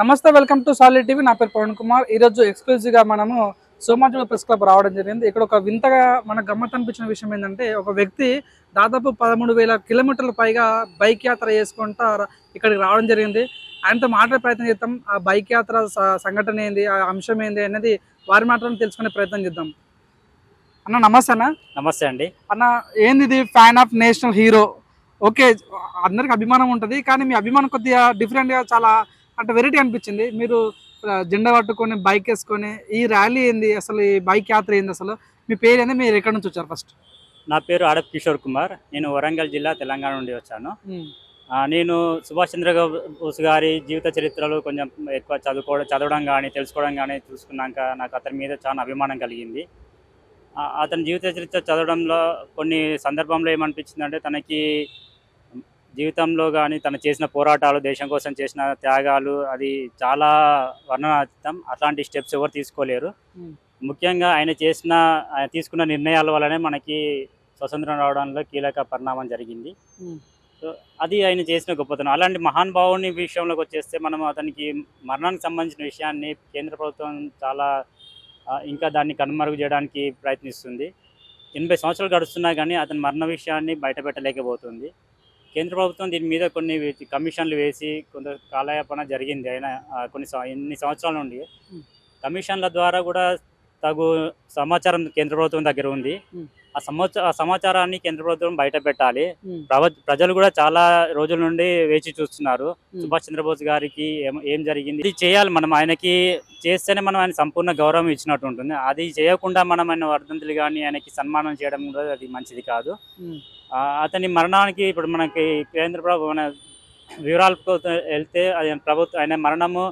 నమస్తే, welcome to solid TV. నా పేరు పవన్ కుమార్. ఈరోజు ఎక్స్క్లూజివ్గా మనము సోమాజిగూడ ప్రెస్ క్లబ్ రావడం జరిగింది. ఇక్కడ ఒక వింతగా మనకు గమ్మత్ అనిపించిన విషయం ఏంటంటే, ఒక వ్యక్తి దాదాపు 13,000 కిలోమీటర్ల పైగా బైక్ యాత్ర చేసుకుంటా ఇక్కడికి రావడం జరిగింది. ఆయనతో మాట్లాడే ప్రయత్నం చేద్దాం. ఆ బైక్ యాత్ర సంఘటన ఏంది, ఆ అంశం ఏంది అనేది వారి మాటలను తెలుసుకునే ప్రయత్నం చేద్దాం. అన్న నమస్తే. అన్న నమస్తే అండి. అన్న, ఏంది ఇది fan of national hero? Okay, అందరికి అభిమానం ఉంటుంది, కానీ మీ అభిమానం కొద్దిగా డిఫరెంట్గా, చాలా అంటే వెరైటీ అనిపించింది. మీరు జెండా పట్టుకొని బైక్ వేసుకొని ఈ ర్యాలీ ఏంది, అసలు ఈ బైక్ యాత్ర ఏంది, అసలు మీ పేరు ఏంది, మీరు ఎక్కడి నుంచి వచ్చారు ఫస్ట్? నా పేరు ఆడప్ కిషోర్ కుమార్. నేను వరంగల్ జిల్లా తెలంగాణ నుండి వచ్చాను. నేను సుభాష్ చంద్రబోస్ గారి జీవిత చరిత్రలు కొంచెం ఎక్కువ చదవడం కానీ తెలుసుకోవడం కానీ చూసుకున్నాక నాకు అతని మీద చాలా అభిమానం కలిగింది. అతని జీవిత చరిత్ర చదవడంలో కొన్ని సందర్భంలో ఏమనిపించిందంటే, తనకి జీవితంలో కానీ తను చేసిన పోరాటాలు, దేశం కోసం చేసిన త్యాగాలు, అది చాలా వర్ణనాతీతం. అట్లాంటి స్టెప్స్ ఎవరు తీసుకోలేరు. ముఖ్యంగా ఆయన తీసుకున్న నిర్ణయాల వల్లనే మనకి స్వతంత్రం రావడంలో కీలక పరిణామం జరిగింది. సో అది ఆయన చేసిన గొప్పతనం. అలాంటి మహానుభావుని విషయంలోకి వచ్చేస్తే, మనం అతనికి మరణానికి సంబంధించిన విషయాన్ని కేంద్ర ప్రభుత్వం చాలా ఇంకా దాన్ని కనుమరుగు చేయడానికి ప్రయత్నిస్తుంది. 80 సంవత్సరాలు గడుస్తున్నా కానీ అతని మరణ విషయాన్ని బయటపెట్టలేకపోతుంది. కేంద్ర ప్రభుత్వం దీని మీద కొన్ని కమిషన్లు వేసి కొంత కాలయాపన జరిగింది. అయినా ఎన్ని సంవత్సరాల నుండి కమిషన్ల ద్వారా కూడా తగు సమాచారం కేంద్ర ప్రభుత్వం దగ్గర ఉంది. ఆ సమాచారాన్ని కేంద్ర ప్రభుత్వం బయట పెట్టాలి. ప్రజలు కూడా చాలా రోజుల నుండి వేచి చూస్తున్నారు. సుభాష్ చంద్రబోస్ గారికి ఏం జరిగింది, ఇది చేయాలి. మనం ఆయనకి చేస్తేనే మనం ఆయన సంపూర్ణ గౌరవం ఇచ్చినట్టు ఉంటుంది. అది చేయకుండా మనం ఆయన వర్ధంతులు కానీ ఆయనకి సన్మానం చేయడం కూడా అది మంచిది కాదు. అతని మరణానికి ఇప్పుడు మనకి కేంద్ర ప్రభుత్వం వివరాలకు వెళ్తే ఆయన మరణము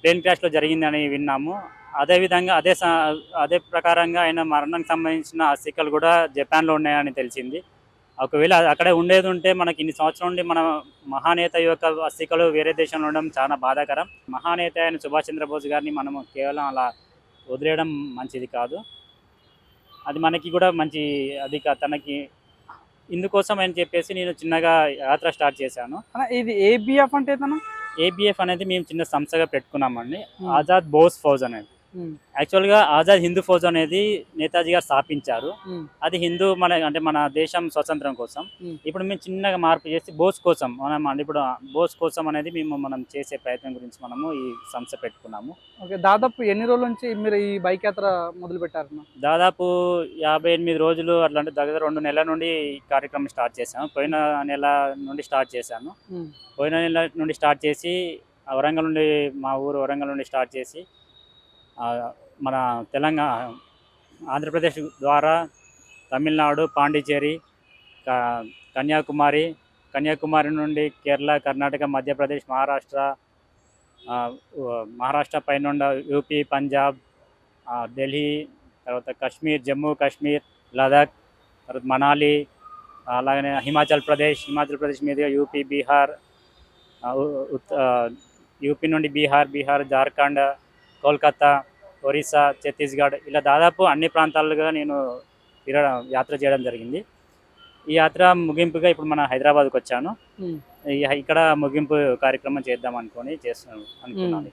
ప్లేన్ క్రాష్లో జరిగిందని విన్నాము. అదేవిధంగా అదే ప్రకారంగా ఆయన మరణానికి సంబంధించిన అస్థికలు కూడా జపాన్లో ఉన్నాయని తెలిసింది. ఒకవేళ అక్కడే ఉండేది ఉంటే మనకి ఇన్ని సంవత్సరాల నుండి మన మహానేత యొక్క అస్థికలు వేరే దేశంలో ఉండడం చాలా బాధాకరం. మహానేత అయిన సుభాష్ చంద్రబోస్ గారిని మనము కేవలం అలా వదిలేయడం మంచిది కాదు. అది మనకి కూడా మంచి అది తనకి ఇందుకోసం అని చెప్పేసి నేను చిన్నగా యాత్ర స్టార్ట్ చేశాను. ఇది ఏబిఎఫ్ అంటే ఏబిఎఫ్ అనేది మేము చిన్న సంస్థగా పెట్టుకున్నామండి. ఆజాద్ బోస్ ఫౌజ్ అనేది. యాక్చువల్గా ఆజాద్ హిందూ ఫౌజ్ అనేది నేతాజీ గారు స్థాపించారు. అది హిందూ మన దేశం స్వతంత్రం కోసం. ఇప్పుడు మేము చిన్నగా మార్పు చేసి బోస్ కోసం ఇప్పుడు బోస్ కోసం అనేది మనం చేసే ప్రయత్నం గురించి మనము ఈ సంస్థ పెట్టుకున్నాము. ఓకే, దాదాపు ఎన్ని రోజుల నుంచి మీరు ఈ బైక్ యాత్ర మొదలు పెట్టారు? దాదాపు 58 రోజులు అట్లా, అంటే దగ్గర 2 నెలల నుండి ఈ కార్యక్రమం స్టార్ట్ చేశాను. పోయిన నెల నుండి స్టార్ట్ చేశాను. పోయిన నెల నుండి స్టార్ట్ చేసి వరంగల్ నుండి, మా ఊరు వరంగల్ నుండి స్టార్ట్ చేసి మన తెలంగాణ, ఆంధ్రప్రదేశ్ ద్వారా తమిళనాడు, పాండిచేరి, కన్యాకుమారి నుండి కేరళ, కర్ణాటక, మధ్యప్రదేశ్, మహారాష్ట్ర పైన యూపీ, పంజాబ్, ఢిల్లీ, తర్వాత కాశ్మీర్, జమ్మూ కాశ్మీర్, లదాఖ్, తర్వాత మనాలి, అలాగనే హిమాచల్ ప్రదేశ్ మీదుగా యూపీ, బీహార్, యూపీ నుండి బీహార్, జార్ఖండ్, కోల్కతా, ఒరిస్సా, ఛత్తీస్గఢ్, ఇలా దాదాపు అన్ని ప్రాంతాలుగా నేను యాత్ర చేయడం జరిగింది. ఈ యాత్ర ముగింపుగా ఇప్పుడు మన హైదరాబాద్కి వచ్చాను. ఇక్కడ ముగింపు కార్యక్రమం చేద్దాం అనుకున్నాను ఇక్కడ.